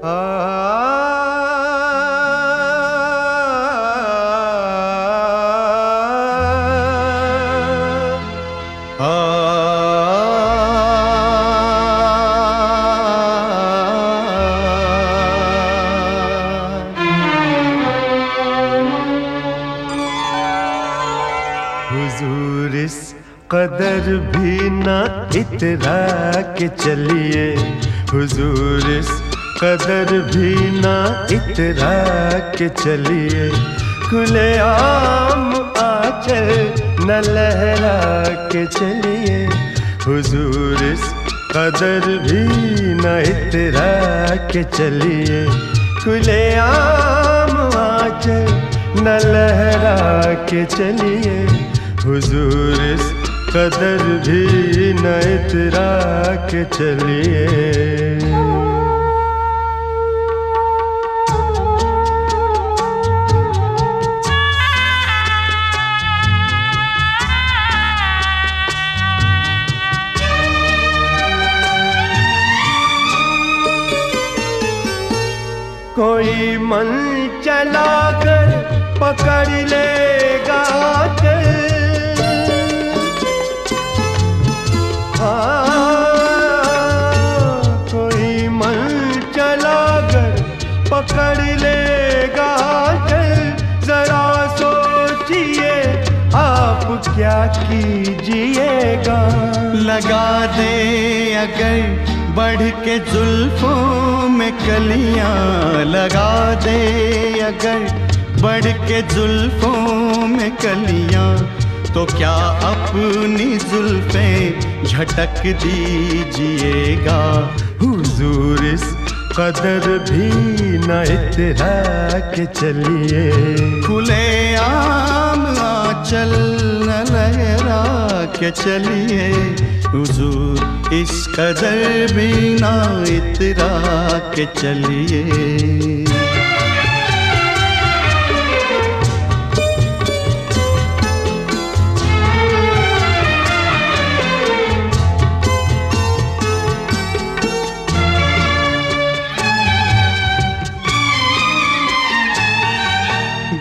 हुजूर इस कदर भी ना इतरा के चलिए, हुजूर इस कदर भी ना इतरा के चलिए, खुले आम आंचल न लहरा के चलिए, हुजूर इस कदर भी न इतरा के चलिए, खुले आम आंचल न लहरा के चलिए, हुजूर इस कदर भी न इतरा के चलिए। कोई मन चला कर पकड़ लेगा चल, कोई मन चला कर पकड़ लेगा चल, जरा सोचिए आप क्या कीजिएगा। लगा दे अगर बढ़ के जुल्फों में कलियां, लगा दे अगर बढ़ के जुल्फों में कलियां, तो क्या अपनी जुल्फें झटक दीजिएगा। हुजूर इस कदर भी न इतरा के चलिए, खुले आम आंचल न लहरा के चलिए, हुजूर इस कदर भी ना इतरा के चलिए।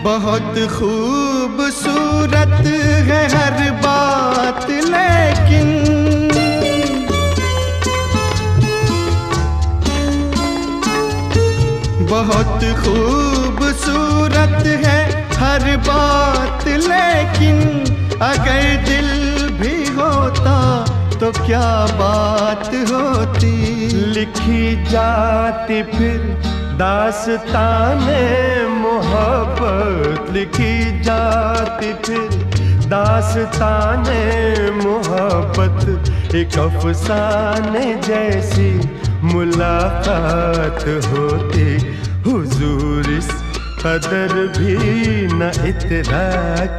बहुत खूबसूरत है हर बात, लेकिन बहुत खूबसूरत है हर बात, लेकिन अगर दिल भी होता तो क्या बात होती। लिखी जाती फिर दास्ताने मोहब्बत, लिखी जाती फिर दास्ताने मोहब्बत, एक अफसाने जैसी मुलाकात होती। हुजूर इस कदर भी न इतरा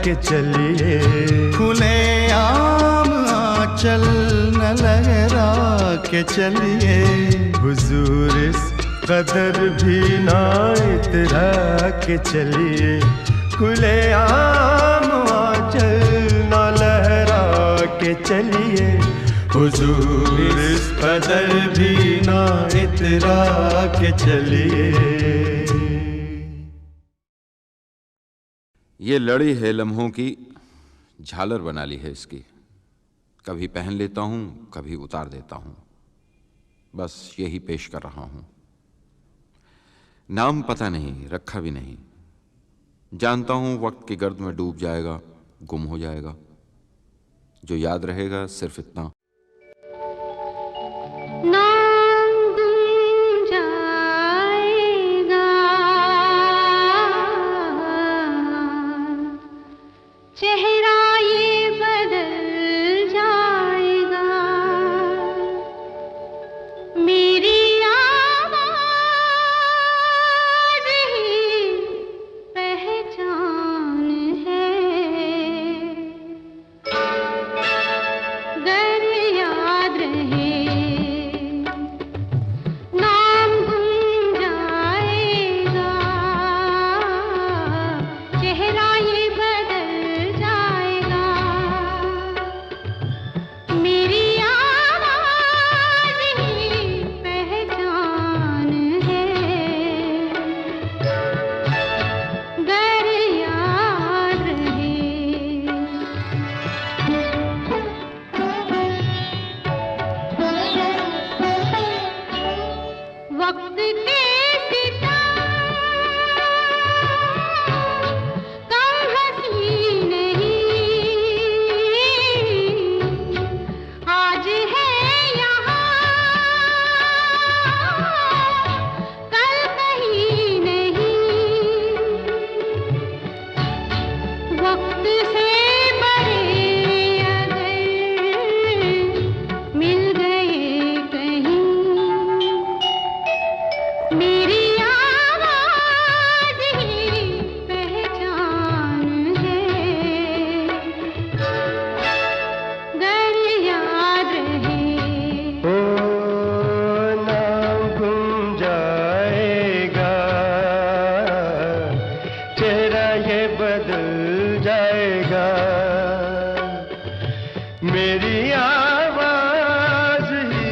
के चलिए, खुले आम आंचल न लहरा के चलिए, हुजूर इस कदर भी ना इतरा के चलिए, खुले आम आंचल न लहरा के चलिए, हुजूर इस कदर भी ना इतरा के चलिए। ये लड़ी है लम्हों की, झालर बना ली है इसकी, कभी पहन लेता हूँ कभी उतार देता हूँ, बस यही पेश कर रहा हूँ। नाम पता नहीं, रखा भी नहीं, जानता हूँ वक्त की गर्द में डूब जाएगा, गुम हो जाएगा, जो याद रहेगा सिर्फ इतना, वक्त के सितम कम हंसी नहीं, आज है यहाँ कल कहीं नहीं, वक्त से बड़े अगर मिल गए कहीं, मेरी आवाज ही पहचान है, गर याद रहे। ओ नाम गुम जाएगा, चेहरा ये बदल जाएगा, मेरी आवाज ही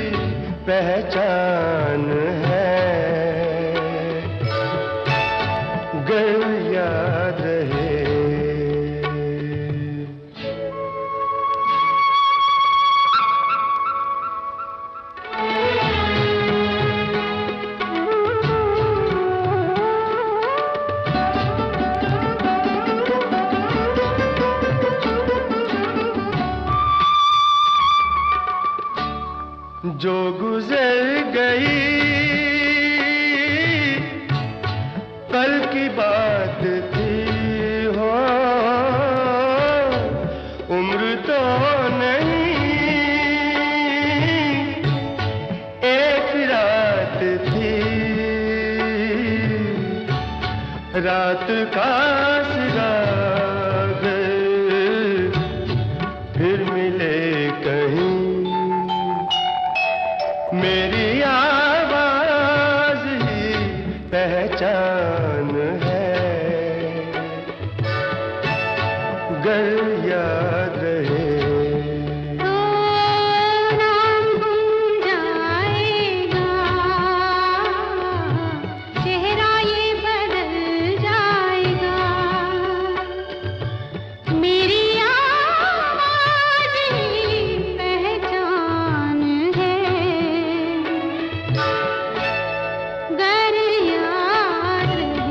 पहचान है, गर याद रहे। जो गुजर गई कल की बात थी, हो उम्र तो नहीं एक रात थी, रात का सिराग फिर मिले कहीं, मेरी आवाज ही पहचान है, गर याद रहे। तो नाम गुम जाएगा, चेहरा ये बदल जाएगा, मेरी आवाज ही पहचान है, गर याद रहे।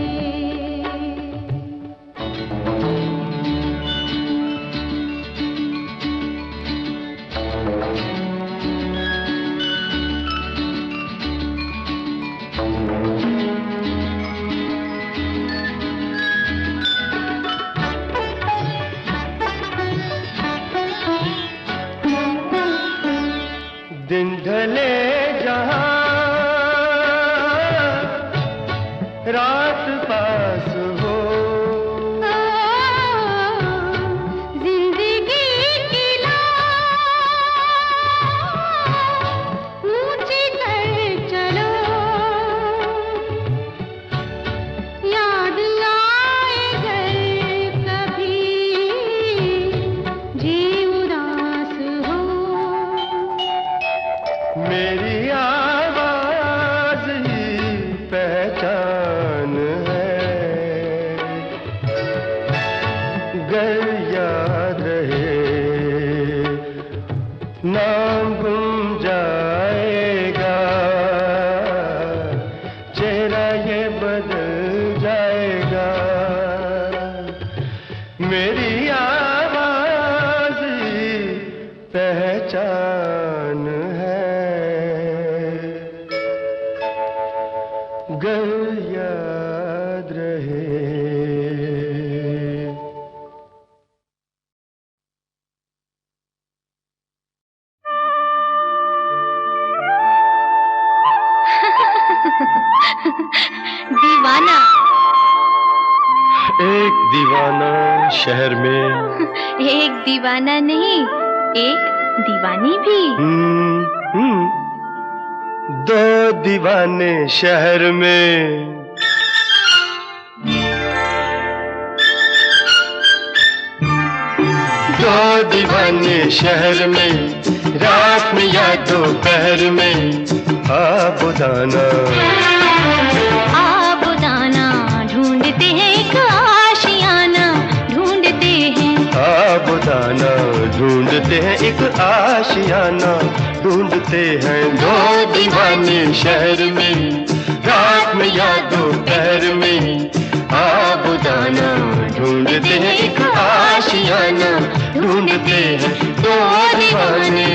दिन ढले जहाँ रात पास हो, जिंदगी की लाज ऊंची कर चलो, याद आए घर कभी जी उदास हो, मेरी आवाज ही पहचान है, गर याद रहे। नाम गुम जाएगा, चेहरा ये बदल जाएगा, मेरी आवाज ही पहचान है, गर याद रहे। दीवाना। एक दीवाना शहर में, एक दीवाना नहीं, एक दीवानी भी। दो दीवाने शहर में, दो दीवाने शहर में, रात में या दोपहर में, आबुदाना आबुदाना ढूंढते हैं एक आशियाना, ढूंढते हैं आबुदाना, ढूंढते हैं एक आशियाना, ढूंढते हैं दो दीवाने शहर में, में या दोपहर में आबुदाना ढूंढते हैं एक आशियाना, ढूंढते हैं दो दीवाने।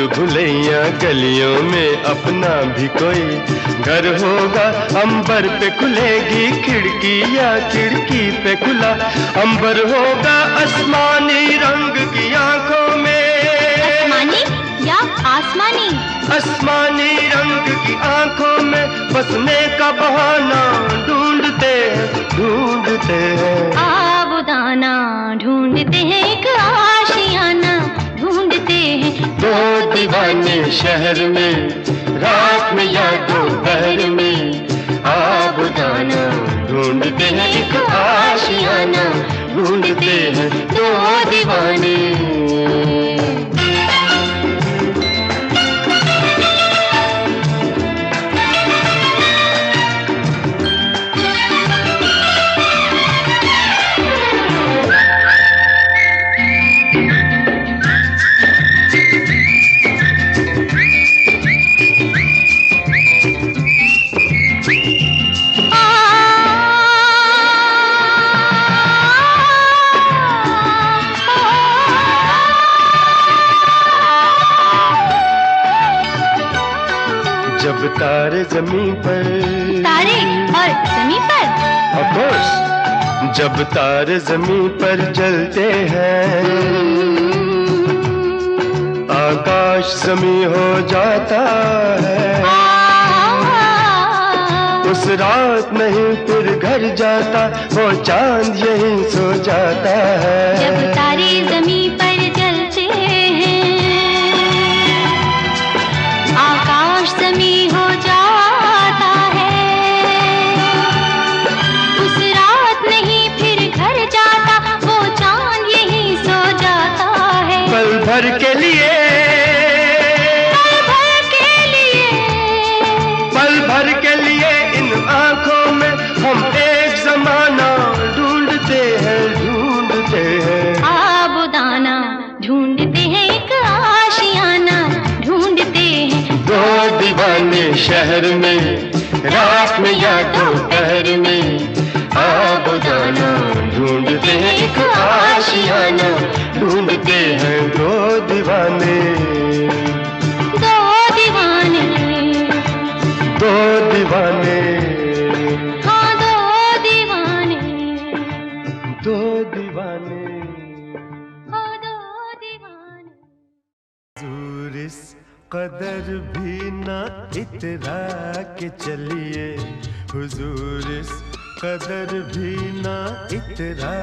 भुलैया गलियों में अपना भी कोई घर होगा, अंबर पे खुलेगी खिड़कियाँ, खिड़की पे खुला अंबर होगा, आसमानी रंग की आंखों में। आसमानी या आसमानी? आसमानी रंग की आंखों में बसने का बहाना ढूंढते हैं आबुदाना, ढूंढते हैं एक आशियाना, ढूंढते हैं दो दीवाने शहर में, रात में या दोपहर में आबुदाना ढूंढते हैं एक आशियाना, ढूंढते हैं दो दीवाने। जब तारे जमीन पर, तारे और जमीन पर, ऑफ कोर्स, जब तारे जमीन पर जलते हैं, आकाश जमीन हो जाता है। उस रात नहीं फिर घर जाता, वो चांद यहीं सो जाता है। जब तारे जमीन पर जलते हैं, आकाश जमीन हो जाता है। उस रात नहीं फिर घर जाता, वो चांद यहीं सो जाता है। पल भर के लिए, पल भर के लिए, पल भर के लिए इन आंखों में हम एक जमाना ढूंढते हैं आबुदाना, ढूंढते हैं एक आशियाना, ढूंढते हैं दो दीवाने शहर में, रात में या दोपहर में आबुदाना ढूंढते हैं एक आशियाना, ढूंढते हैं दो दीवाने। दो दीवाने, दो दीवाने, हाँ दो दीवाने, दो दीवाने, हाँ दो दीवाने। हुजूर इस कदर भी ना इतरा के चलिए, हुजूर इस कदर भी ना इतरा